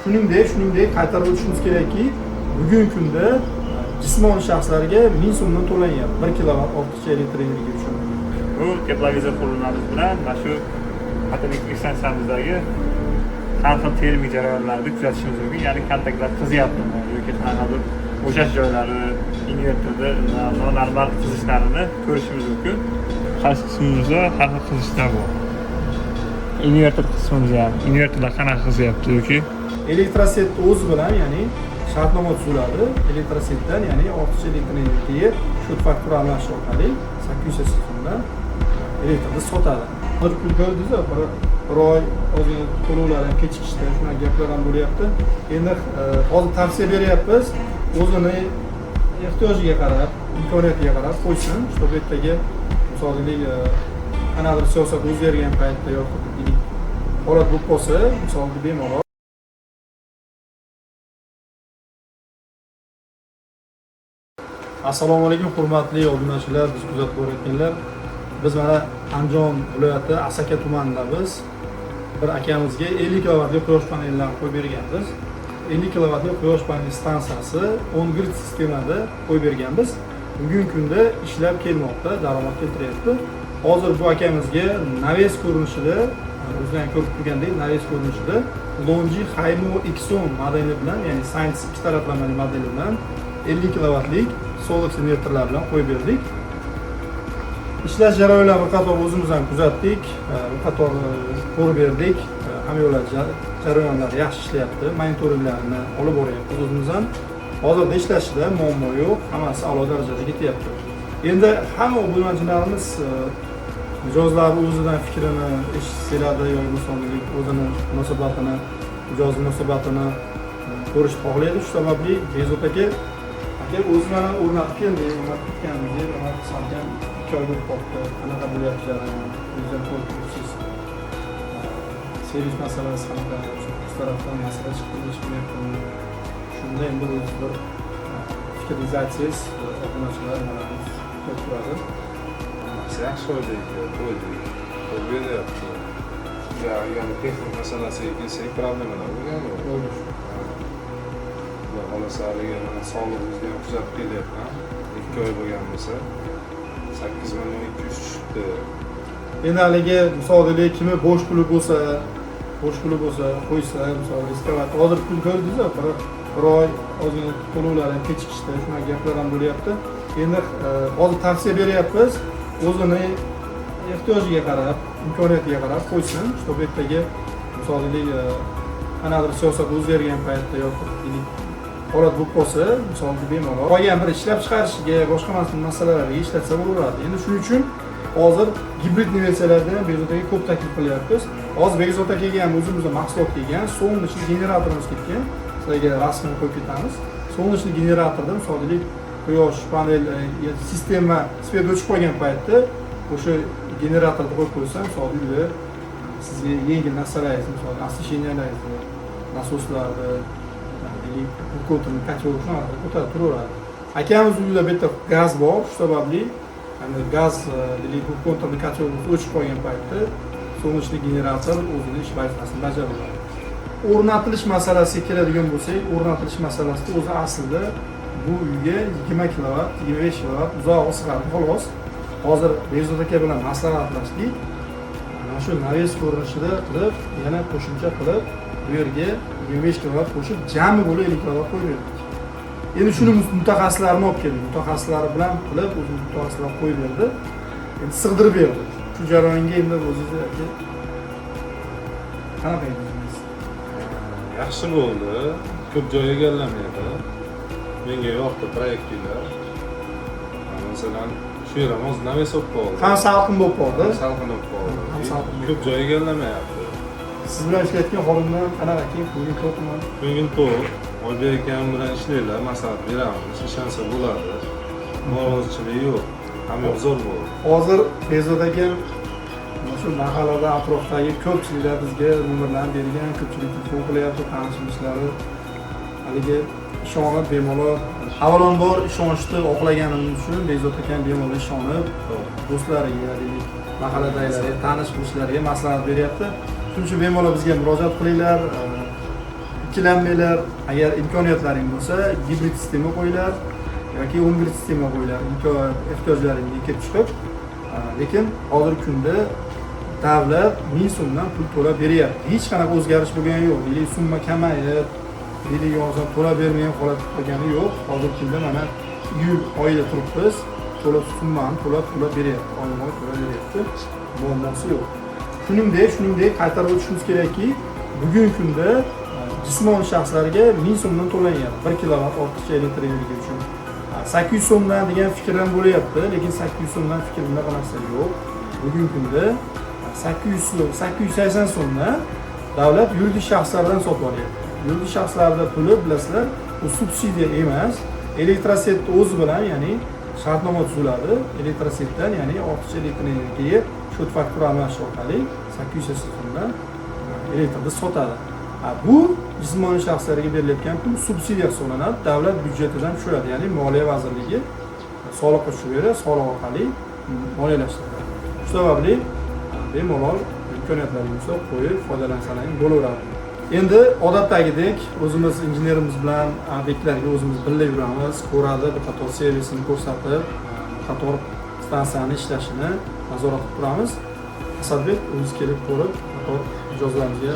Shuningdek qaytarib o'tishimiz kerakki, bugungi kunda jismoniy shaxslarga 1000 so'mdan to'lanyapti 1 kilovat ortiqcha elektr energiya uchun. Bu teplovizer qurilmamiz bilan mana shu xotinlik stansiyamizdagi har xil termik jarayonlarni kuzatishimiz mumkin. Ya'ni kontaktlar qizyaptimi yoki qanaqadir bo'shash joylari invertorda normal qizishlarini ko'rishimiz mumkin. Qaysi qismimizda har xil qizishlar bor. Invertor qismimizda ham invertorlar qanaqa qizyapti yoki Elektrosetni o'zi bilan, ya'ni shartnoma tuziladi. Elektrosetdan, ya'ni ortiqcha elektr energiya shot faktura almashish orqali 800 so'mdan elektrni sotadi. Bir kun ko'rdingiz-ku, bir oy ozgina to'lovlar ham kechikishdi, shunaqa gaplar ham bo'lyapti. Endi hozir tavsiya beryapmiz, o'zini ehtiyojiga qarab, imkoniyatiga qarab qo'ysin, чтобы ertaga misollik qanaqadir siyosat o'zgargan paytda yoki holat bo'lib qolsa, misolga bemalol Assalomu alaykum hurmatli obunachilar, biz kuzatib borayotganlar. Biz mana Andijon viloyati Asaka tumanidamiz. Bir akamizga 50 kilovatli quyosh panellarini qo'yib berganmiz. 50 kilovatli quyosh panel stansiyasi 10 grid sistemada qo'yib berganmiz. Bugungi kunda ishlab kelmoqda, daromad keltiryapti. Hozir bu akamizga naves ko'rinishida, o'zingizlar ko'rib turgandek, naves ko'rinishida Longi Haymo X10 modeli bilan, ya'ni Science 2 taraflamali modeli bilan 50 kilovatlik solar invertorlar bilan qo'yib berdik. Ishlash jarayonlarini bir qator o'zimiz ham kuzatdik, bir qator ko'rib berdik. Hamma yo'llar jarayonlar yaxshi ishlayapti. Monitoringlarini olib boryapmiz o'zimiz ham. Hozirda ishlashida muammo yo'q, hammasi a'lo darajada ketyapti. Endi hamma obunachilarimiz mijozlar o'zidan fikrini eshitsalarda yoki misolga o'zini munosabatini, mijoz munosabatini ko'rishni xohlaydi. Shu sababli Bezot aka o'zi mana o'rnatib keldi, o'rnatib ketganmiz, mana salgan 2 oy bo'lib qoldi. Qanaqa bo'lyapti jarayon, o'zingizlar ko'rib turibsiz. Servis masalasi haqida shu tarafdan masala chiqib shunda endi o'zingiz bir fikringizni aytsangiz, obunachilar nimalarni ko'rib turadi. Yaxshi bo'ldi. Bo'lyapti. Yani texnik masalasiga kelsak, problemalar bo'lgan. Xohlasaligi sog'lig'imizga ham kuzatib kelyapman. 2 oy bo'lgan bo'lsa 8 million 200 tushibdi. Endi haligi misolga kimi bo'sh puli bo'lsa qo'ysa, misol riskovat hozir pul ko'rdingiz-ku, bir oy ozgina to'lovlar ham kechikishdi, shunaqa gaplar ham bo'lyapti. Endi hozir tavsiya beryapmiz, o'zini ehtiyojiga qarab, imkoniyatiga qarab qo'ysin, чтобы ertaga misollik qanaqadir siyosat o'zgargan paytda yoki holat bo'lib qolsa, misolga bemalol qolgan bir ishlab chiqarishiga, boshqa masalalarga ishlatsa bo'laveradi. Endi shuning uchun hozir gibrid versiyalarda ham Bezot akaga ko'p taklif qilyapmiz. Hozir Bezot akaga ham o'zimizda mahsulot kelgan, solnechli generatorimiz ketgan. Sizlarga rasmini qo'yib ketamiz. Solnechli generatorda misollik quyosh panel sistema svet o'chib qolgan paytda o'sha generatorni qo'yib qo'ysa, misolga uyda sizga yengil narsalarni, misolga освещенияларni, nasoslarni, ko'tirni ko'tarib turaveradi. Akamiz uyida bu yerda gaz bor, shu sababli gaz kontrni ko'tarib o'chib qolgan paytda solnechli generator o'zining ish vazifasini bajaradi. O'rnatilish masalasiga keladigan bo'lsak, o'rnatilish masalasida o'zi aslida bu uyga 20 kilovat, 25 kilovat uzoq sig'adi xolos. Hozir Bezot aka bilan maslahatlashdik. Mana shu naves ko'rinishida qilib, yana qo'shimcha qilib, bu yerga 25 kilovat qo'shib, jami bo'lib 50 kilovat qo'yib berdik. Endi shuni mutaxassislarni olib keldik. Mutaxassislari bilan qilib, o'zimiz mutaxassislar qo'yib berdi. Endi sig'dirib berdi. Shu jarayonga endi o'zingiz qanaqa edingiz? Yaxshi bo'ldi. Ko'p joy egallamaydi. Menga yoqdi proyektlar. Masalan, shu yerda hozir naves olib qoldi. Ham salqin bo'lib qoldi. Salqin bo'lib qoldi. Ko'p joy egallamayapti. Siz bilan ishlayotgan xodimlar qanaqa keyin ko'ngil to'qmi? Ko'ngil to'q. Oybek akam bilan ishlaylar, maslahat beramiz. Ishlansa bo'ladi. Norozichilik yo'q. Hamma zo'r bo'ldi. Hozir Bezot aka shu mahallada atrofdagi ko'pchiliklar bizga nomerlarni bergan, ko'pchilik telefon qilyapti, tanishmishlari. Haligi ishonib bemalol avvalambor ishonchni oqlaganimiz uchun Bezot akam bemalol ishonib do'stlariga, mahalladagilarga, tanish-bilishlarga maslahat beryapti. Shuning uchun bemalol bizga murojaat qilinglar. ikkilanmanglar. Agar imkoniyatlaring bo'lsa, gibrid sistema qo'yinglar yoki 11 sistema qo'yinglar. Ehtiyojlaringizga kelib chiqib. Lekin hozirgi kunda davlat 1000 so'mdan pul to'lab beryapti. Hech qanaqa o'zgarish bo'lgani yo'q. Yillik summa kamayib, yillik yozib to'lab bermagan holat qolgani yo'q. Hozirgi kunda mana iyul oyida turibmiz. To'lab summani to'lab beryapti. Oyma-oy to'lab beryapti. Muammosi yo'q. Shuningdek qaytarib o'tishimiz kerakki, bugungi kunda jismoniy shaxslarga 1000 so'mdan to'lanyapti 1 kilovat ortiqcha elektr energiya uchun. 800 so'mdan degan fikr ham bo'lyapti, lekin 800 so'mdan fikr bunaqa narsa yo'q. Bugungi kunda 880 so'mdan davlat yuridik shaxslardan sotib olyapti. Yuridik shaxslarda puli bilasizlar, bu subsidiya emas, elektrosetni o'zi bilan, ya'ni shartnoma tuziladi. Elektrosetdan, ya'ni ortiqcha elektr energiyaga shot faktura almashish orqali 880 so'mdan elektrni sotadi. Bu jismoniy shaxslarga berilayotgan pul subsidiya hisoblanadi, davlat byudjetidan tushadi, ya'ni Moliya vazirligi soliqqa tushiradi, soliq orqali moliyalashtiradi. Shu sababli bemalol imkoniyatlaringiz qo'yib foydalansangiz bo'laveradi. Endi odatdagidek o'zimiz injenerimiz bilan obyektlarga o'zimiz birga yuramiz, ko'radi, bir qator servisini ko'rsatib, qator stansiyani ishlashini nazorat qilib turamiz. Asadbek o'zi kelib ko'rib, qator mijozlarimizga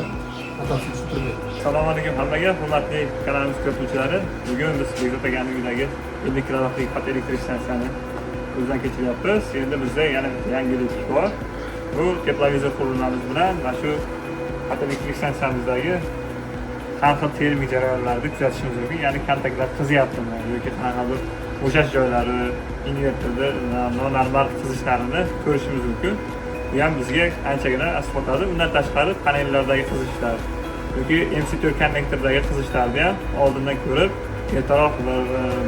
batafsil tushuntirdi. Assalomu alaykum hammaga, hurmatli kanalimiz ko'ruvchilari. Bugun biz Bekzod akaning uyidagi 50 kilovatlik qat elektrik stansiyani ko'zdan kechiryapmiz. Endi bizda yana yangilik bor. Bu teplovizor qurilmamiz bilan va shu qat elektrik stansiyamizdagi har xil termik jarayonlarni kuzatishimiz mumkin. Ya'ni kontaktlar qizyaptimi yoki qanaqadir bo'shash joylari, invertorda normal qizishlarini ko'rishimiz mumkin. Bu ham bizga anchagina asqotadi. Undan tashqari panellardagi qizishlar yoki MC4 konnektordagi qizishlarni ham oldindan ko'rib, ertaroq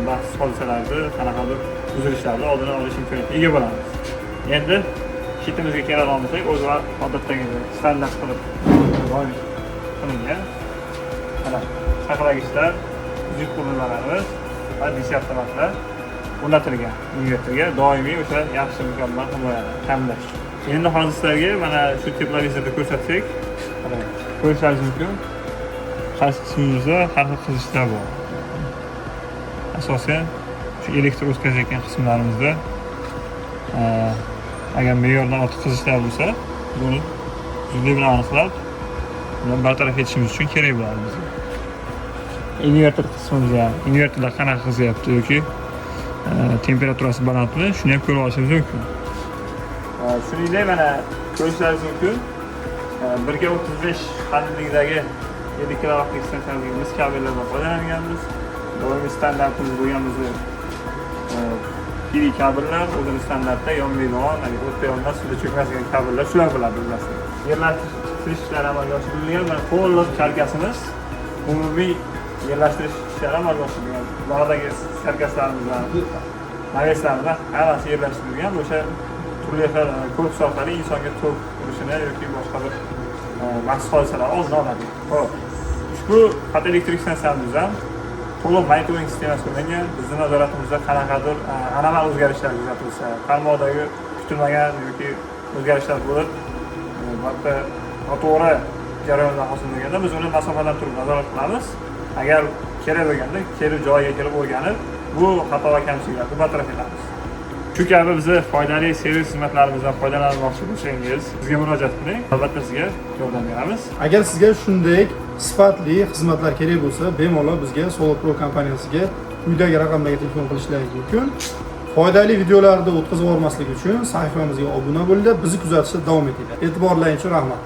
baxtsiz hodisalarni, qanaqadir uzilishlarni oldindan olish imkoniyatiga ega bo'lamiz. Endi shetimizga kela olmasak, o'z odatdagi standart qilib qilingan mana saqlagichlar, uzuk qurilmalarimiz va disaptomatlar o'rnatilgan invertorga doimiy o'sha yaxshi mukammal himoyani ta'minlash. Endi hozir sizlarga mana shu teplovizorda ko'rsatsak, ko'rishingiz mumkin. Qaysi qismimizda har xil qizishlar bor. Asosan shu elektr o'tkazayotgan qismlarimizda agar me'yordan ortiq qizishlar bo'lsa, buni zudlik bilan aniqlab, buni bartaraf etishimiz uchun kerak bo'ladi bizga. Invertor qismimizda ham invertorlar qanaqa qizyapti yoki temperaturasi balandmi, shuni ham ko'rib olishimiz mumkin. Shuningdek mana ko'rishlaringiz mumkin. 1.35 qalinlikdagi 7 kilovatlik stansiyamizga mis kabellardan foydalanganmiz. Doimiy standartimiz bo'lgan bizning PV kabellar, o'zining standartda yonmaydigan, o'tda yonmas, suvda cho'kmaydigan kabellar shular bo'ladi bilasizlar. Yerlashtirish ishlari amalga oshirilgan va to'liq karkasimiz umumiy yerlashtirish ishlari amalga oshirilgan. Bog'dagi karkaslarimiz bilan naveslarimiz hammasi yerlashtirilgan. O'sha turli xil korpus orqali insonga tok urishini yoki boshqa bir maxsus hodisalar oldini oladi. Xo'p. Ushbu qat elektrik stansiyamizdan to'liq monitoring sistemasi qilingan. Bizning nazoratimizda qanaqadir anomal o'zgarishlar kuzatilsa, tarmoqdagi kutilmagan yoki o'zgarishlar bo'lib, hatto noto'g'ri jarayonlar hosil bo'lganda biz uni masofadan turib nazorat qilamiz. Agar kerak bo'lganda kelib joyiga kelib o'rganib, bu xato va kamchiliklarni bartaraf etamiz. Shu kabi bizni foydali servis xizmatlarimizdan foydalanmoqchi bo'lsangiz, bizga murojaat qiling. Albatta sizga yordam beramiz. Agar sizga shunday sifatli xizmatlar kerak bo'lsa, bemalol bizga Solar Pro kompaniyasiga quyidagi raqamlarga telefon qilishlaringiz mumkin. Foydali videolarni o'tkazib olmaslik uchun sayfamizga obuna bo'lib, bizni kuzatishda davom etinglar. E'tiborlaringiz uchun rahmat.